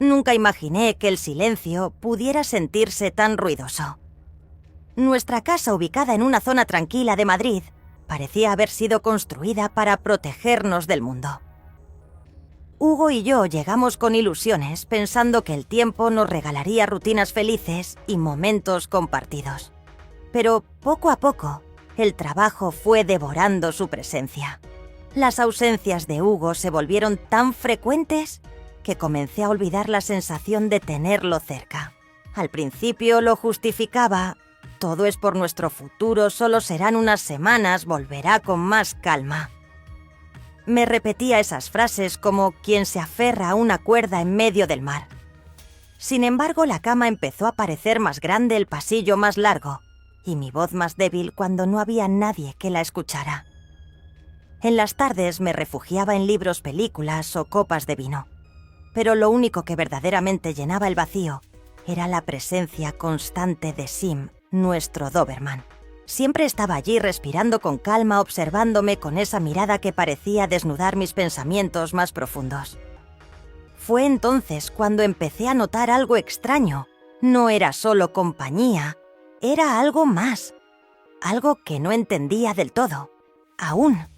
Nunca imaginé que el silencio pudiera sentirse tan ruidoso. Nuestra casa, ubicada en una zona tranquila de Madrid, parecía haber sido construida para protegernos del mundo. Hugo y yo llegamos con ilusiones, pensando que el tiempo nos regalaría rutinas felices y momentos compartidos. Pero poco a poco, el trabajo fue devorando su presencia. Las ausencias de Hugo se volvieron tan frecuentes que comencé a olvidar la sensación de tenerlo cerca. Al principio lo justificaba: todo es por nuestro futuro, solo serán unas semanas, volverá con más calma. Me repetía esas frases como quien se aferra a una cuerda en medio del mar. Sin embargo, la cama empezó a parecer más grande, el pasillo más largo, y mi voz más débil cuando no había nadie que la escuchara. En las tardes me refugiaba en libros, películas o copas de vino. Pero lo único que verdaderamente llenaba el vacío era la presencia constante de Sim, nuestro Doberman. Siempre estaba allí respirando con calma, observándome con esa mirada que parecía desnudar mis pensamientos más profundos. Fue entonces cuando empecé a notar algo extraño. No era solo compañía, era algo más. Algo que no entendía del todo. Aún.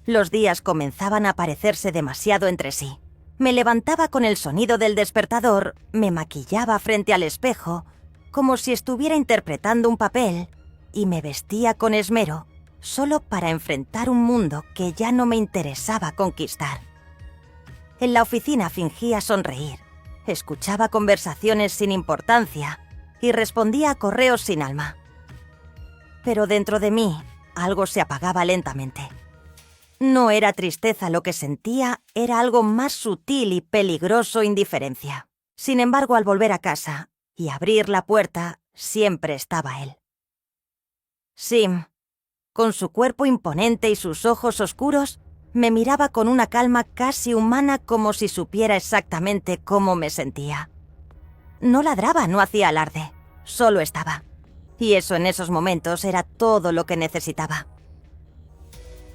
Los días comenzaban a parecerse demasiado entre sí. Me levantaba con el sonido del despertador, me maquillaba frente al espejo, como si estuviera interpretando un papel, y me vestía con esmero, solo para enfrentar un mundo que ya no me interesaba conquistar. En la oficina fingía sonreír, escuchaba conversaciones sin importancia y respondía a correos sin alma. Pero dentro de mí, algo se apagaba lentamente. No era tristeza lo que sentía, era algo más sutil y peligroso: indiferencia. Sin embargo, al volver a casa y abrir la puerta, siempre estaba él. Sim, con su cuerpo imponente y sus ojos oscuros, me miraba con una calma casi humana, como si supiera exactamente cómo me sentía. No ladraba, no hacía alarde, solo estaba. Y eso en esos momentos era todo lo que necesitaba.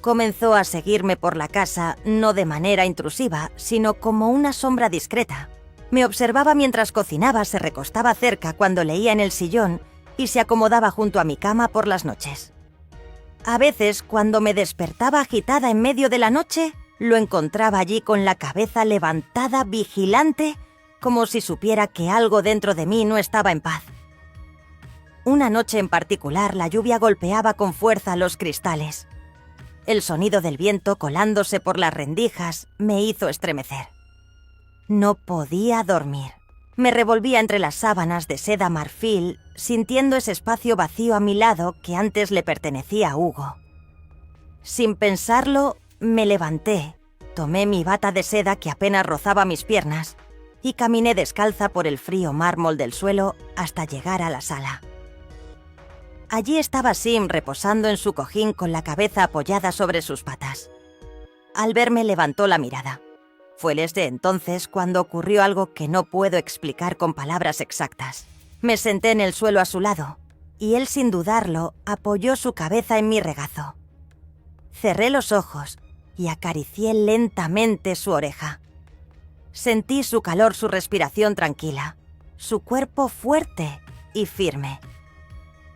Comenzó a seguirme por la casa, no de manera intrusiva, sino como una sombra discreta. Me observaba mientras cocinaba, se recostaba cerca cuando leía en el sillón y se acomodaba junto a mi cama por las noches. A veces, cuando me despertaba agitada en medio de la noche, lo encontraba allí con la cabeza levantada, vigilante, como si supiera que algo dentro de mí no estaba en paz. Una noche en particular, la lluvia golpeaba con fuerza los cristales. El sonido del viento colándose por las rendijas me hizo estremecer. No podía dormir. Me revolvía entre las sábanas de seda marfil, sintiendo ese espacio vacío a mi lado que antes le pertenecía a Hugo. Sin pensarlo, me levanté, tomé mi bata de seda que apenas rozaba mis piernas y caminé descalza por el frío mármol del suelo hasta llegar a la sala. Allí estaba Sim reposando en su cojín con la cabeza apoyada sobre sus patas. Al verme levantó la mirada. Fue desde entonces cuando ocurrió algo que no puedo explicar con palabras exactas. Me senté en el suelo a su lado, y él, sin dudarlo, apoyó su cabeza en mi regazo. Cerré los ojos y acaricié lentamente su oreja. Sentí su calor, su respiración tranquila, su cuerpo fuerte y firme.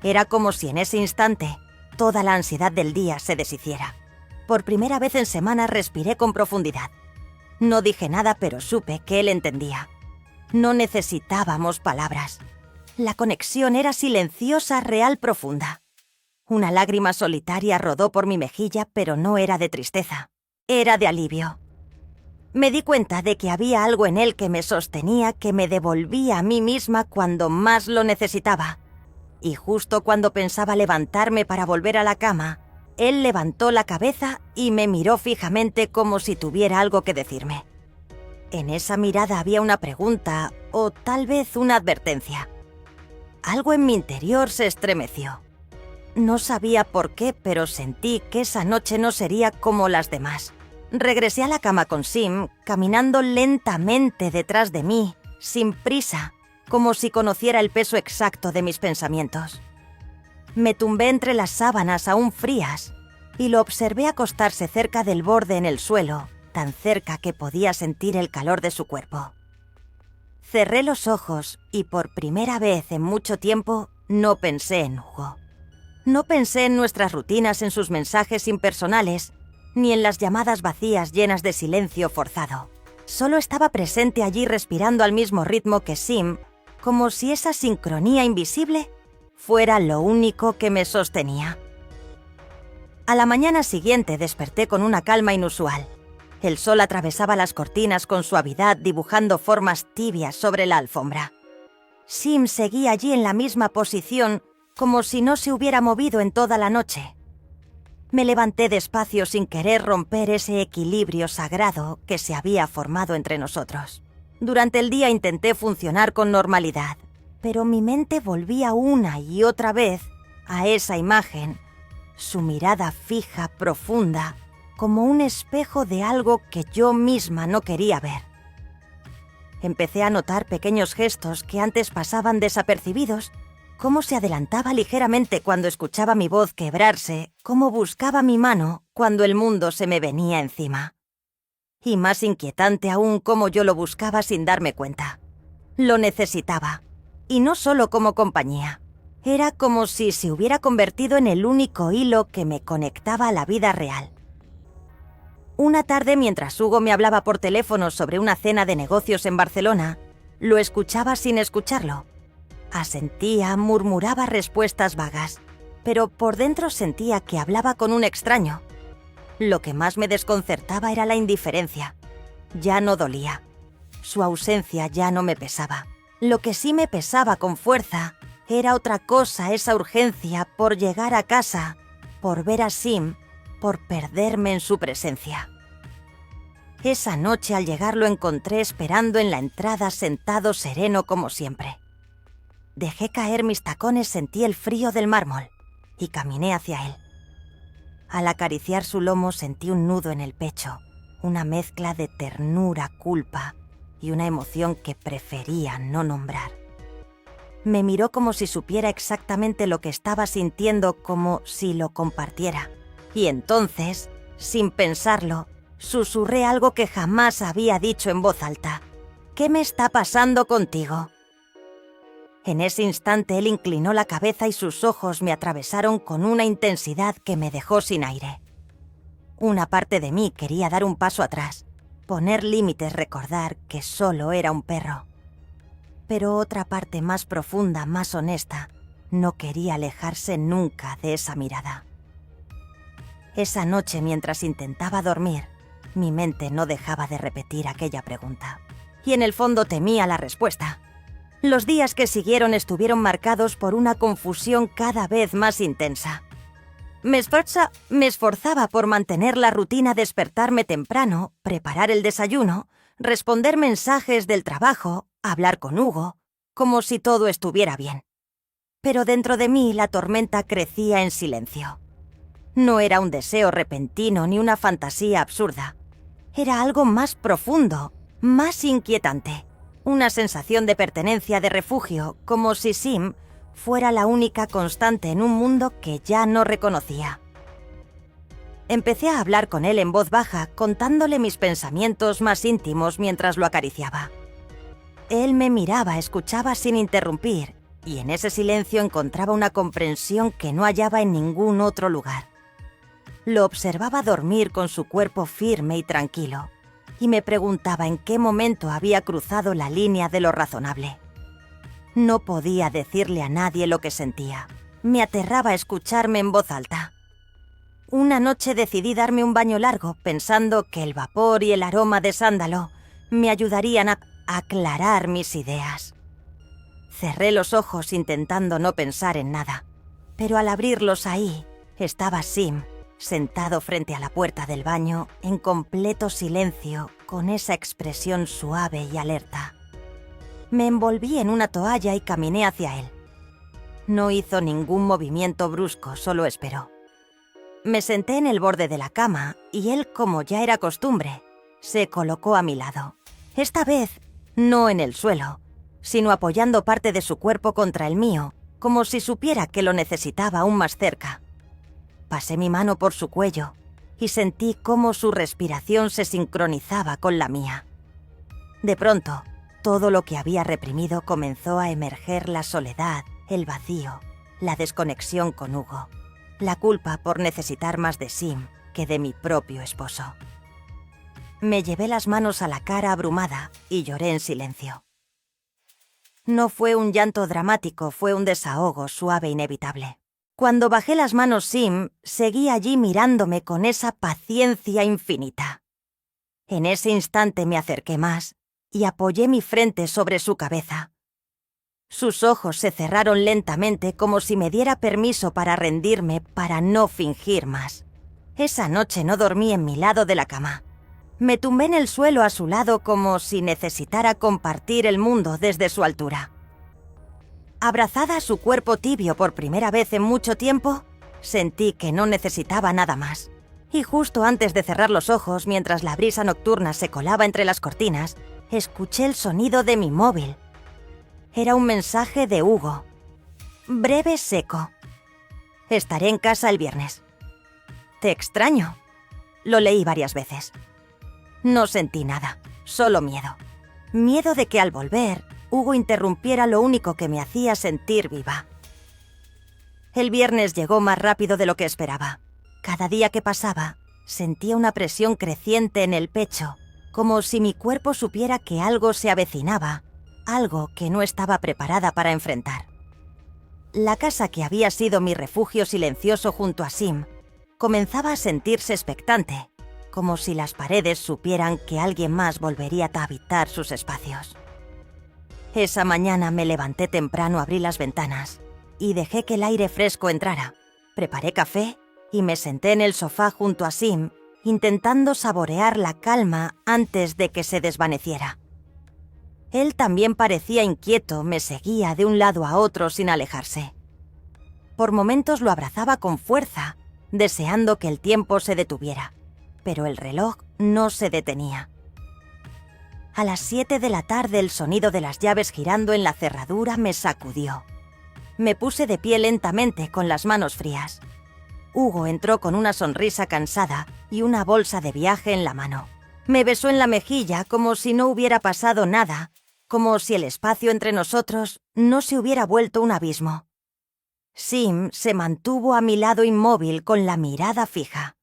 Era como si en ese instante toda la ansiedad del día se deshiciera. Por primera vez en semanas respiré con profundidad. No dije nada, pero supe que él entendía. No necesitábamos palabras. La conexión era silenciosa, real, profunda. Una lágrima solitaria rodó por mi mejilla, pero no era de tristeza. Era de alivio. Me di cuenta de que había algo en él que me sostenía, que me devolvía a mí misma cuando más lo necesitaba. Y justo cuando pensaba levantarme para volver a la cama, él levantó la cabeza y me miró fijamente como si tuviera algo que decirme. En esa mirada había una pregunta o tal vez una advertencia. Algo en mi interior se estremeció. No sabía por qué, pero sentí que esa noche no sería como las demás. Regresé a la cama con Sim, caminando lentamente detrás de mí, sin prisa, como si conociera el peso exacto de mis pensamientos. Me tumbé entre las sábanas aún frías y lo observé acostarse cerca del borde en el suelo, tan cerca que podía sentir el calor de su cuerpo. Cerré los ojos y por primera vez en mucho tiempo no pensé en Hugo. No pensé en nuestras rutinas, en sus mensajes impersonales, ni en las llamadas vacías llenas de silencio forzado. Solo estaba presente allí respirando al mismo ritmo que Sim, como si esa sincronía invisible fuera lo único que me sostenía. A la mañana siguiente desperté con una calma inusual. El sol atravesaba las cortinas con suavidad, dibujando formas tibias sobre la alfombra. Sim seguía allí en la misma posición, como si no se hubiera movido en toda la noche. Me levanté despacio sin querer romper ese equilibrio sagrado que se había formado entre nosotros. Durante el día intenté funcionar con normalidad, pero mi mente volvía una y otra vez a esa imagen, su mirada fija, profunda, como un espejo de algo que yo misma no quería ver. Empecé a notar pequeños gestos que antes pasaban desapercibidos, cómo se adelantaba ligeramente cuando escuchaba mi voz quebrarse, cómo buscaba mi mano cuando el mundo se me venía encima. Y más inquietante aún cómo yo lo buscaba sin darme cuenta. Lo necesitaba, y no solo como compañía. Era como si se hubiera convertido en el único hilo que me conectaba a la vida real. Una tarde, mientras Hugo me hablaba por teléfono sobre una cena de negocios en Barcelona, lo escuchaba sin escucharlo. Asentía, murmuraba respuestas vagas, pero por dentro sentía que hablaba con un extraño. Lo que más me desconcertaba era la indiferencia. Ya no dolía. Su ausencia ya no me pesaba. Lo que sí me pesaba con fuerza era otra cosa, esa urgencia por llegar a casa, por ver a Sim, por perderme en su presencia. Esa noche al llegar lo encontré esperando en la entrada, sentado sereno como siempre. Dejé caer mis tacones, sentí el frío del mármol y caminé hacia él. Al acariciar su lomo sentí un nudo en el pecho, una mezcla de ternura, culpa y una emoción que prefería no nombrar. Me miró como si supiera exactamente lo que estaba sintiendo, como si lo compartiera. Y entonces, sin pensarlo, susurré algo que jamás había dicho en voz alta. ¿Qué me está pasando contigo? En ese instante él inclinó la cabeza y sus ojos me atravesaron con una intensidad que me dejó sin aire. Una parte de mí quería dar un paso atrás, poner límites, recordar que solo era un perro. Pero otra parte más profunda, más honesta, no quería alejarse nunca de esa mirada. Esa noche, mientras intentaba dormir, mi mente no dejaba de repetir aquella pregunta. Y en el fondo temía la respuesta. Los días que siguieron estuvieron marcados por una confusión cada vez más intensa. Me esforzaba por mantener la rutina, despertarme temprano, preparar el desayuno, responder mensajes del trabajo, hablar con Hugo, como si todo estuviera bien. Pero dentro de mí la tormenta crecía en silencio. No era un deseo repentino ni una fantasía absurda. Era algo más profundo, más inquietante. Una sensación de pertenencia, de refugio, como si Sim fuera la única constante en un mundo que ya no reconocía. Empecé a hablar con él en voz baja, contándole mis pensamientos más íntimos mientras lo acariciaba. Él me miraba, escuchaba sin interrumpir, y en ese silencio encontraba una comprensión que no hallaba en ningún otro lugar. Lo observaba dormir con su cuerpo firme y tranquilo, y me preguntaba en qué momento había cruzado la línea de lo razonable. No podía decirle a nadie lo que sentía. Me aterraba escucharme en voz alta. Una noche decidí darme un baño largo, pensando que el vapor y el aroma de sándalo me ayudarían a aclarar mis ideas. Cerré los ojos intentando no pensar en nada, pero al abrirlos ahí estaba Sim, sentado frente a la puerta del baño, en completo silencio, con esa expresión suave y alerta. Me envolví en una toalla y caminé hacia él. No hizo ningún movimiento brusco, solo esperó. Me senté en el borde de la cama y él, como ya era costumbre, se colocó a mi lado. Esta vez, no en el suelo, sino apoyando parte de su cuerpo contra el mío, como si supiera que lo necesitaba aún más cerca. Pasé mi mano por su cuello y sentí cómo su respiración se sincronizaba con la mía. De pronto, todo lo que había reprimido comenzó a emerger: la soledad, el vacío, la desconexión con Hugo, la culpa por necesitar más de Sim que de mi propio esposo. Me llevé las manos a la cara abrumada y lloré en silencio. No fue un llanto dramático, fue un desahogo suave e inevitable. Cuando bajé las manos, Sim seguía allí mirándome con esa paciencia infinita. En ese instante me acerqué más y apoyé mi frente sobre su cabeza. Sus ojos se cerraron lentamente como si me diera permiso para rendirme, para no fingir más. Esa noche no dormí en mi lado de la cama. Me tumbé en el suelo a su lado como si necesitara compartir el mundo desde su altura. Abrazada a su cuerpo tibio por primera vez en mucho tiempo, sentí que no necesitaba nada más. Y justo antes de cerrar los ojos, mientras la brisa nocturna se colaba entre las cortinas, escuché el sonido de mi móvil. Era un mensaje de Hugo. Breve, seco. Estaré en casa el viernes. Te extraño. Lo leí varias veces. No sentí nada, solo miedo. Miedo de que al volver, Hugo interrumpiera lo único que me hacía sentir viva. El viernes llegó más rápido de lo que esperaba. Cada día que pasaba, sentía una presión creciente en el pecho, como si mi cuerpo supiera que algo se avecinaba, algo que no estaba preparada para enfrentar. La casa que había sido mi refugio silencioso junto a Sim comenzaba a sentirse expectante, como si las paredes supieran que alguien más volvería a habitar sus espacios. Esa mañana me levanté temprano, abrí las ventanas y dejé que el aire fresco entrara. Preparé café y me senté en el sofá junto a Sim, intentando saborear la calma antes de que se desvaneciera. Él también parecía inquieto, me seguía de un lado a otro sin alejarse. Por momentos lo abrazaba con fuerza, deseando que el tiempo se detuviera, pero el reloj no se detenía. A las 7 de la tarde el sonido de las llaves girando en la cerradura me sacudió. Me puse de pie lentamente con las manos frías. Hugo entró con una sonrisa cansada y una bolsa de viaje en la mano. Me besó en la mejilla como si no hubiera pasado nada, como si el espacio entre nosotros no se hubiera vuelto un abismo. Sim se mantuvo a mi lado inmóvil con la mirada fija.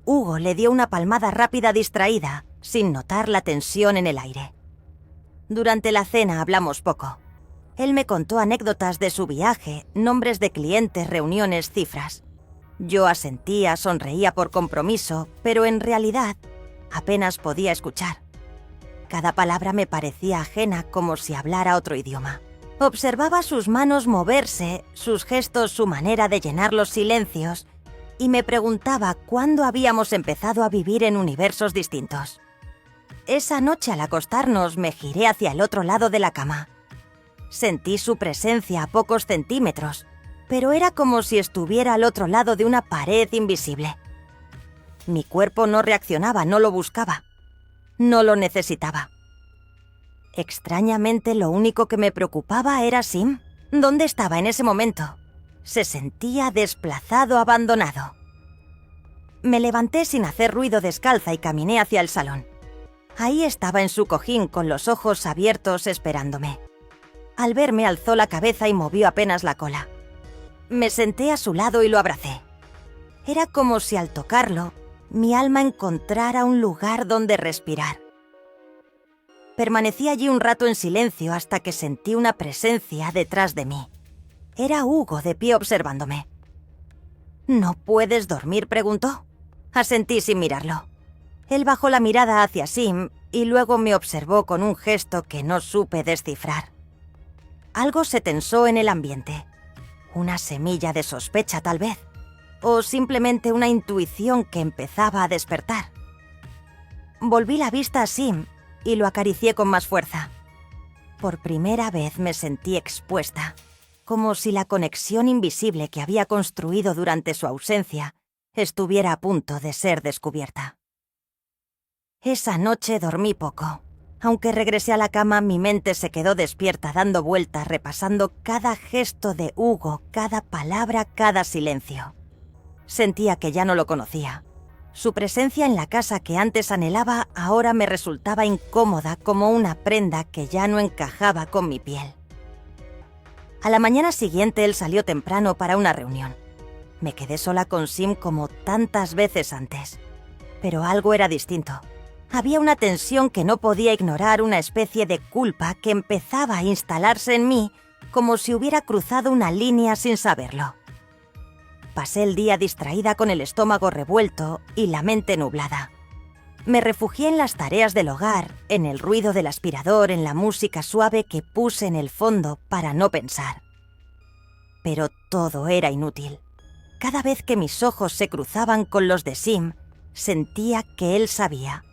Hugo le dio una palmada rápida distraída, sin notar la tensión en el aire. Durante la cena hablamos poco. Él me contó anécdotas de su viaje, nombres de clientes, reuniones, cifras. Yo asentía, sonreía por compromiso, pero en realidad apenas podía escuchar. Cada palabra me parecía ajena, como si hablara otro idioma. Observaba sus manos moverse, sus gestos, su manera de llenar los silencios, y me preguntaba cuándo habíamos empezado a vivir en universos distintos. Esa noche al acostarnos me giré hacia el otro lado de la cama. Sentí su presencia a pocos centímetros, pero era como si estuviera al otro lado de una pared invisible. Mi cuerpo no reaccionaba, no lo buscaba. No lo necesitaba. Extrañamente, lo único que me preocupaba era Sim. ¿Dónde estaba en ese momento? Se sentía desplazado, abandonado. Me levanté sin hacer ruido descalza y caminé hacia el salón. Ahí estaba en su cojín con los ojos abiertos esperándome. Al verme alzó la cabeza y movió apenas la cola. Me senté a su lado y lo abracé. Era como si al tocarlo, mi alma encontrara un lugar donde respirar. Permanecí allí un rato en silencio hasta que sentí una presencia detrás de mí. Era Hugo de pie observándome. ¿No puedes dormir?, preguntó. Asentí sin mirarlo. Él bajó la mirada hacia Sim y luego me observó con un gesto que no supe descifrar. Algo se tensó en el ambiente. Una semilla de sospecha, tal vez. O simplemente una intuición que empezaba a despertar. Volví la vista a Sim y lo acaricié con más fuerza. Por primera vez me sentí expuesta, como si la conexión invisible que había construido durante su ausencia estuviera a punto de ser descubierta. Esa noche dormí poco. Aunque regresé a la cama, mi mente se quedó despierta dando vueltas, repasando cada gesto de Hugo, cada palabra, cada silencio. Sentía que ya no lo conocía. Su presencia en la casa que antes anhelaba ahora me resultaba incómoda como una prenda que ya no encajaba con mi piel. A la mañana siguiente él salió temprano para una reunión. Me quedé sola con Sim como tantas veces antes. Pero algo era distinto. Había una tensión que no podía ignorar, una especie de culpa que empezaba a instalarse en mí como si hubiera cruzado una línea sin saberlo. Pasé el día distraída con el estómago revuelto y la mente nublada. Me refugié en las tareas del hogar, en el ruido del aspirador, en la música suave que puse en el fondo para no pensar. Pero todo era inútil. Cada vez que mis ojos se cruzaban con los de Sim, sentía que él sabía.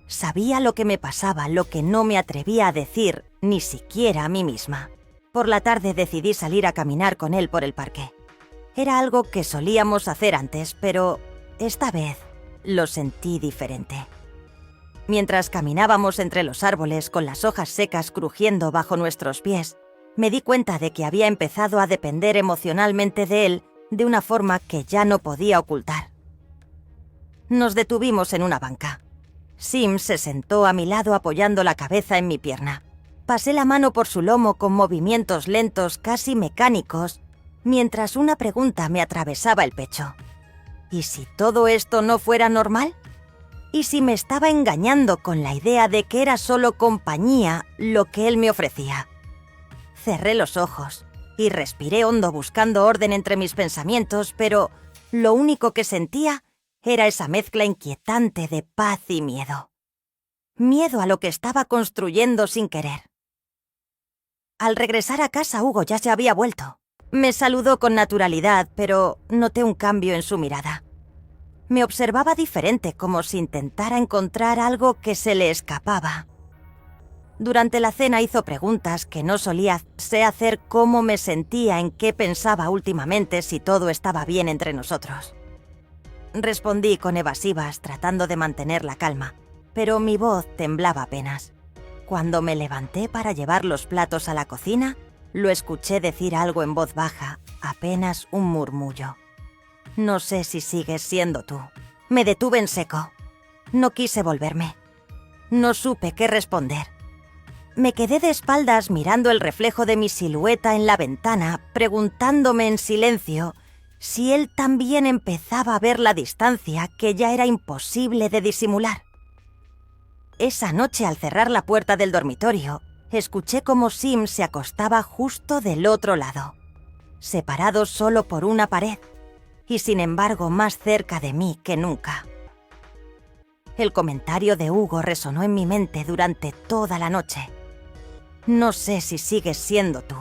Sabía lo que me pasaba, lo que no me atrevía a decir, ni siquiera a mí misma. Por la tarde decidí salir a caminar con él por el parque. Era algo que solíamos hacer antes, pero esta vez lo sentí diferente. Mientras caminábamos entre los árboles con las hojas secas crujiendo bajo nuestros pies, me di cuenta de que había empezado a depender emocionalmente de él de una forma que ya no podía ocultar. Nos detuvimos en una banca. Sim se sentó a mi lado apoyando la cabeza en mi pierna. Pasé la mano por su lomo con movimientos lentos, casi mecánicos, mientras una pregunta me atravesaba el pecho. ¿Y si todo esto no fuera normal? ¿Y si me estaba engañando con la idea de que era solo compañía lo que él me ofrecía? Cerré los ojos y respiré hondo buscando orden entre mis pensamientos, pero lo único que sentía era esa mezcla inquietante de paz y miedo. Miedo a lo que estaba construyendo sin querer. Al regresar a casa, Hugo ya se había vuelto. Me saludó con naturalidad, pero noté un cambio en su mirada. Me observaba diferente, como si intentara encontrar algo que se le escapaba. Durante la cena hizo preguntas que no solía hacer, cómo me sentía, en qué pensaba últimamente, si todo estaba bien entre nosotros. Respondí con evasivas, tratando de mantener la calma, pero mi voz temblaba apenas. Cuando me levanté para llevar los platos a la cocina, lo escuché decir algo en voz baja, apenas un murmullo. No sé si sigues siendo tú. Me detuve en seco. No quise volverme. No supe qué responder. Me quedé de espaldas mirando el reflejo de mi silueta en la ventana, preguntándome en silencio si él también empezaba a ver la distancia que ya era imposible de disimular. Esa noche, al cerrar la puerta del dormitorio, escuché cómo Sim se acostaba justo del otro lado, separado solo por una pared, y sin embargo más cerca de mí que nunca. El comentario de Hugo resonó en mi mente durante toda la noche. No sé si sigues siendo tú.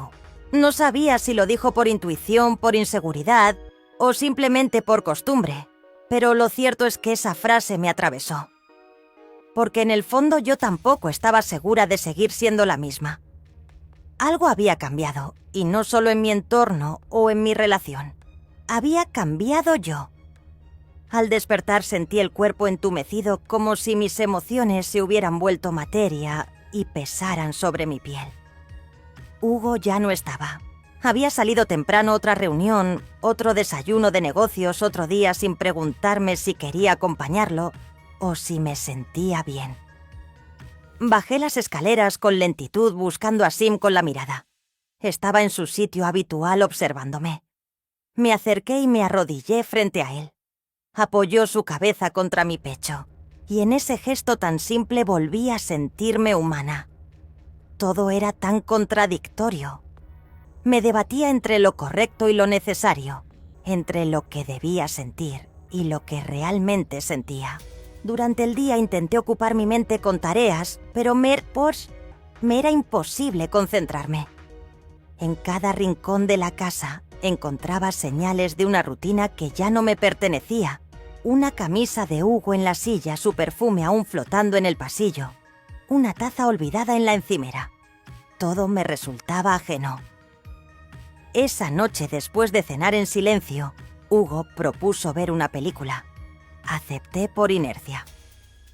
No sabía si lo dijo por intuición, por inseguridad o simplemente por costumbre, pero lo cierto es que esa frase me atravesó. Porque en el fondo yo tampoco estaba segura de seguir siendo la misma. Algo había cambiado, y no solo en mi entorno o en mi relación. Había cambiado yo. Al despertar sentí el cuerpo entumecido, como si mis emociones se hubieran vuelto materia y pesaran sobre mi piel. Hugo ya no estaba. Había salido temprano a otra reunión, otro desayuno de negocios, otro día sin preguntarme si quería acompañarlo o si me sentía bien. Bajé las escaleras con lentitud buscando a Sim con la mirada. Estaba en su sitio habitual observándome. Me acerqué y me arrodillé frente a él. Apoyó su cabeza contra mi pecho, y en ese gesto tan simple volví a sentirme humana. Todo era tan contradictorio. Me debatía entre lo correcto y lo necesario, entre lo que debía sentir y lo que realmente sentía. Durante el día intenté ocupar mi mente con tareas, pero me era imposible concentrarme. En cada rincón de la casa encontraba señales de una rutina que ya no me pertenecía. Una camisa de Hugo en la silla, su perfume aún flotando en el pasillo, una taza olvidada en la encimera. Todo me resultaba ajeno. Esa noche, después de cenar en silencio, Hugo propuso ver una película. Acepté por inercia.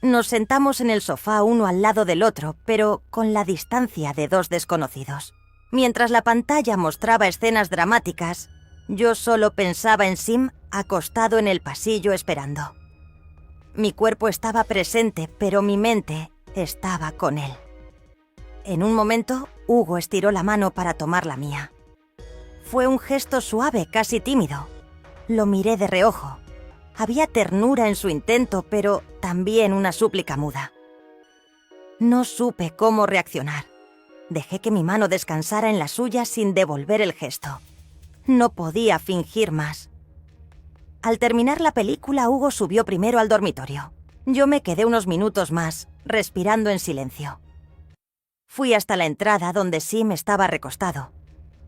Nos sentamos en el sofá uno al lado del otro, pero con la distancia de dos desconocidos. Mientras la pantalla mostraba escenas dramáticas, yo solo pensaba en Sim acostado en el pasillo esperando. Mi cuerpo estaba presente, pero mi mente estaba con él. En un momento, Hugo estiró la mano para tomar la mía. Fue un gesto suave, casi tímido. Lo miré de reojo. Había ternura en su intento, pero también una súplica muda. No supe cómo reaccionar. Dejé que mi mano descansara en la suya sin devolver el gesto. No podía fingir más. Al terminar la película, Hugo subió primero al dormitorio. Yo me quedé unos minutos más, respirando en silencio. Fui hasta la entrada donde Sim estaba recostado.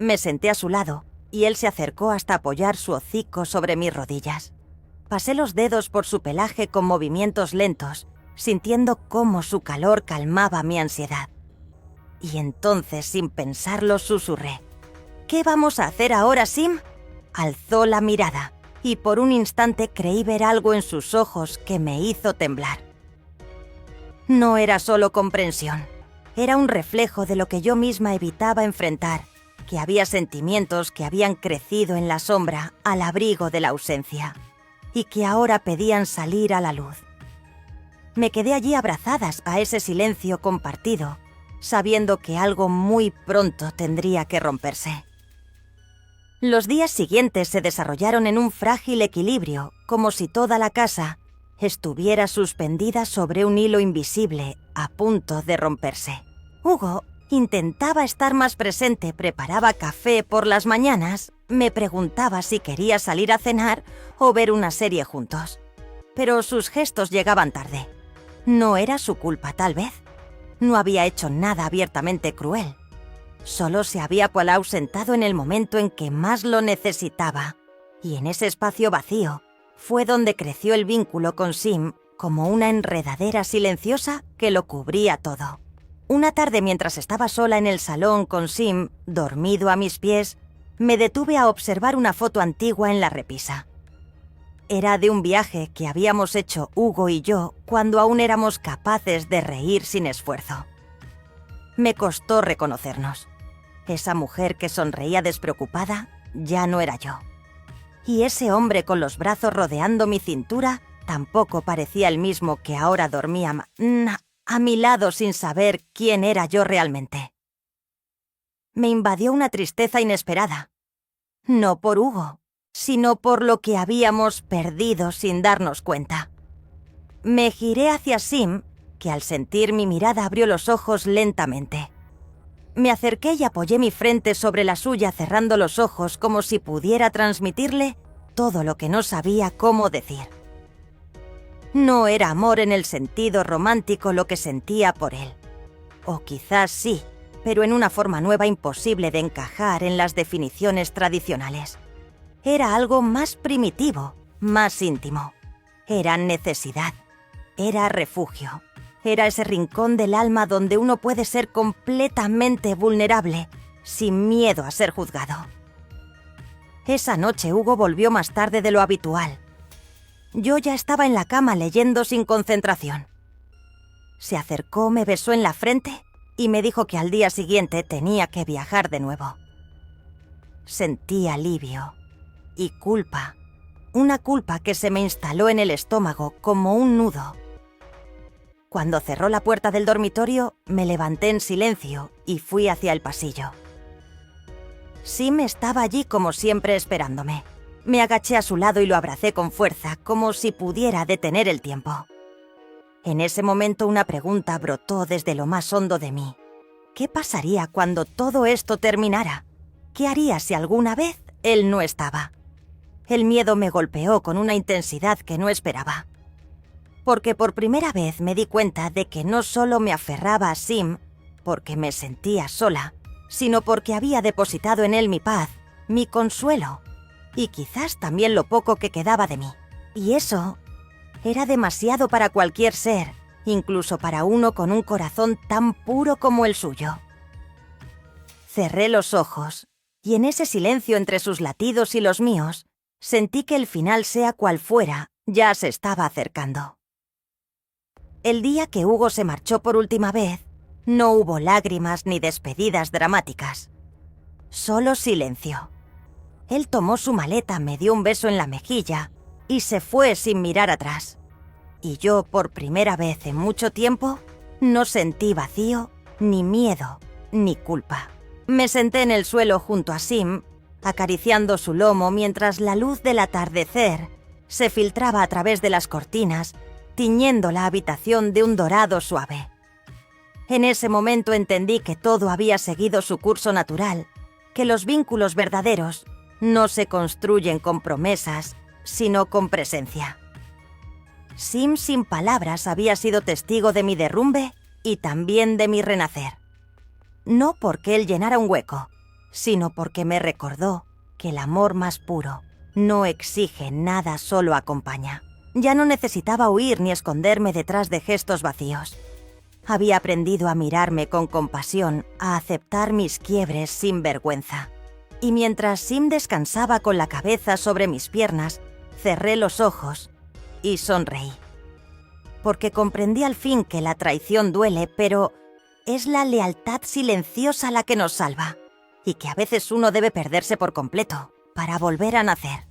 Me senté a su lado y él se acercó hasta apoyar su hocico sobre mis rodillas. Pasé los dedos por su pelaje con movimientos lentos, sintiendo cómo su calor calmaba mi ansiedad. Y entonces, sin pensarlo, susurré: «¿Qué vamos a hacer ahora, Sim?». Alzó la mirada y por un instante creí ver algo en sus ojos que me hizo temblar. No era solo comprensión, era un reflejo de lo que yo misma evitaba enfrentar, que había sentimientos que habían crecido en la sombra al abrigo de la ausencia y que ahora pedían salir a la luz. Me quedé allí abrazadas a ese silencio compartido, sabiendo que algo muy pronto tendría que romperse. Los días siguientes se desarrollaron en un frágil equilibrio, como si toda la casa estuviera suspendida sobre un hilo invisible a punto de romperse. Hugo intentaba estar más presente, preparaba café por las mañanas, me preguntaba si quería salir a cenar o ver una serie juntos. Pero sus gestos llegaban tarde. No era su culpa, tal vez. No había hecho nada abiertamente cruel. Solo se había ausentado en el momento en que más lo necesitaba, y en ese espacio vacío fue donde creció el vínculo con Sim como una enredadera silenciosa que lo cubría todo. Una tarde, mientras estaba sola en el salón con Sim, dormido a mis pies, me detuve a observar una foto antigua en la repisa. Era de un viaje que habíamos hecho Hugo y yo cuando aún éramos capaces de reír sin esfuerzo. Me costó reconocernos. Esa mujer que sonreía despreocupada ya no era yo. Y ese hombre con los brazos rodeando mi cintura tampoco parecía el mismo que ahora dormía a mi lado sin saber quién era yo realmente. Me invadió una tristeza inesperada. No por Hugo, sino por lo que habíamos perdido sin darnos cuenta. Me giré hacia Sim, que al sentir mi mirada abrió los ojos lentamente. Me acerqué y apoyé mi frente sobre la suya, cerrando los ojos como si pudiera transmitirle todo lo que no sabía cómo decir. No era amor en el sentido romántico lo que sentía por él. O quizás sí, pero en una forma nueva imposible de encajar en las definiciones tradicionales. Era algo más primitivo, más íntimo. Era necesidad. Era refugio. Era ese rincón del alma donde uno puede ser completamente vulnerable, sin miedo a ser juzgado. Esa noche Hugo volvió más tarde de lo habitual. Yo ya estaba en la cama leyendo sin concentración. Se acercó, me besó en la frente y me dijo que al día siguiente tenía que viajar de nuevo. Sentí alivio y culpa, una culpa que se me instaló en el estómago como un nudo. Cuando cerró la puerta del dormitorio, me levanté en silencio y fui hacia el pasillo. Sim estaba allí como siempre esperándome. Me agaché a su lado y lo abracé con fuerza, como si pudiera detener el tiempo. En ese momento una pregunta brotó desde lo más hondo de mí. ¿Qué pasaría cuando todo esto terminara? ¿Qué haría si alguna vez él no estaba? El miedo me golpeó con una intensidad que no esperaba. Porque por primera vez me di cuenta de que no solo me aferraba a Sim porque me sentía sola, sino porque había depositado en él mi paz, mi consuelo, y quizás también lo poco que quedaba de mí. Y eso era demasiado para cualquier ser, incluso para uno con un corazón tan puro como el suyo. Cerré los ojos, y en ese silencio entre sus latidos y los míos, sentí que el final, sea cual fuera, ya se estaba acercando. El día que Hugo se marchó por última vez, no hubo lágrimas ni despedidas dramáticas. Solo silencio. Él tomó su maleta, me dio un beso en la mejilla y se fue sin mirar atrás. Y yo, por primera vez en mucho tiempo, no sentí vacío, ni miedo, ni culpa. Me senté en el suelo junto a Sim, acariciando su lomo mientras la luz del atardecer se filtraba a través de las cortinas, tiñendo la habitación de un dorado suave. En ese momento entendí que todo había seguido su curso natural, que los vínculos verdaderos no se construyen con promesas, sino con presencia. Sim, sin palabras, había sido testigo de mi derrumbe y también de mi renacer. No porque él llenara un hueco, sino porque me recordó que el amor más puro no exige nada, solo acompaña. Ya no necesitaba huir ni esconderme detrás de gestos vacíos. Había aprendido a mirarme con compasión, a aceptar mis quiebres sin vergüenza. Y mientras Sim descansaba con la cabeza sobre mis piernas, cerré los ojos y sonreí. Porque comprendí al fin que la traición duele, pero es la lealtad silenciosa la que nos salva. Y que a veces uno debe perderse por completo para volver a nacer.